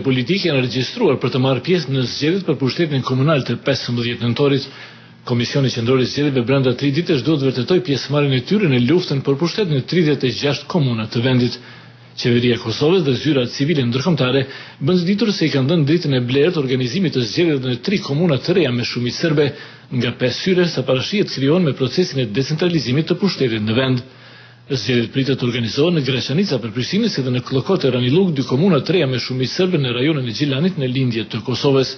Politike janë regjistruar për të marrë pjesë në zgjedhjet për pushtetin komunal të 15 nëntorit. Komisioni Qendror i Zgjedhjeve brenda 3 ditësh duhet vërtetoj pjesëmarrjen e tyre në luftën për pushtetin në 36 komuna të vendit. Qeveria e Kosovës dhe zyrat civile ndërkombëtare bën ditur se i kanë dhënë dritën e blerë të organizimit të zgjedhjeve në 3 komuna të reja me shumicë serbe, nga 5 syre sa parashihet krijohen me procesin e decentralizimit të pushtetit në vend. Zgjedhjet pritet të organizohen në Graçanica për Prishtinën si dhe në Klokot e Raniluk, 2 komuna të reja me shumicë serbe në rajonin e Gjilanit në lindje të Kosovës.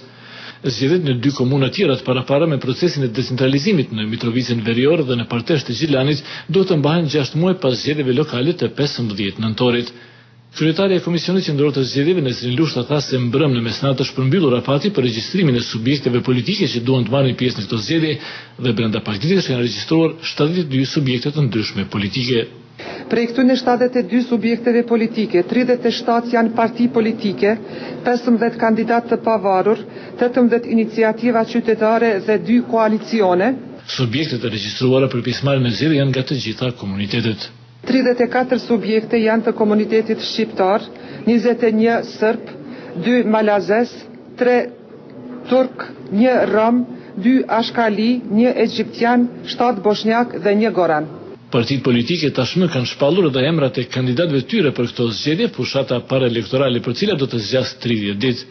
Zgjedhjet në 2 komuna tjera të parapara me procesin e decentralizimit në Mitrovicën Verior dhe në Partesh të Gjilanit do të mbahen 6 muaj pas zgjedhjeve lokale të 15 nëntorit. Kryetaria e Komisionit Qendror të Zgjedhjeve Nesrin Lushta tha se mbrëmje në mesnatë është përmbyllur afati për regjistrimin e subjekteve politike që duan të marrin pjesë në këto zgjedhje dhe brenda pak ditësh janë regjistruar 72 subjekte të ndryshme politike. Prej këtyre 72 subjekteve politike, 37 janë parti politike, 15 kandidatë të pavarur, 18 iniciativa qytetare dhe 2 koalicione. Subjektet e regjistruara për pjesëmarrjen në zgjedhje janë nga të gjitha komunitetet. 34 subjekte janë të komunitetit shqiptar, 21 sërb, 2 malazes, 3 turk, 1 rom, 2 ashkali, 1 egjiptian, 7 bosnjak dhe 1 goran. Partitë politike tashmë kanë shpallur edhe emrat e kandidatëve tyre për këto zgjedhje, fushata paraelektorale për cilat do të zgjas 30 ditë.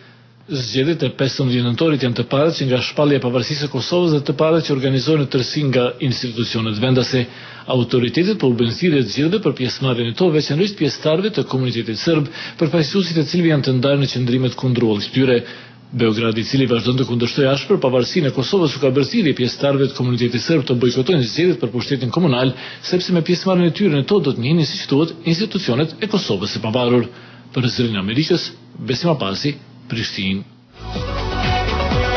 Zgjedhjet e 15 nëntorit janë të parat që nga shpallja e pavarësisë së Kosovës dhe të parat që organizohen në tërësi nga institucionet vendase. Autoritetet po u bën thirrje zgjedhjeve për pjesëmarrjen e to, veçanërisht pjesëtarëve të komunitetit serb, përfaqësuesit e cilëve janë të ndarë në qendrimet kundërrollit tyre. Beogradi, i cili vazhdon të kundërshtojë ashpër pavarësinë e Kosovës, u ka bërë thirrje pjesëtarëve të komunitetit serb të bojkotojnë zgjedhjet për pushtetin komunal, sepse me pjesëmarrjen e tyre në to do të njihen siç thuhet institucionet e Kosovës së pavarur. Për Zërin e Amerikës, Besim Apasi, Prishtinë.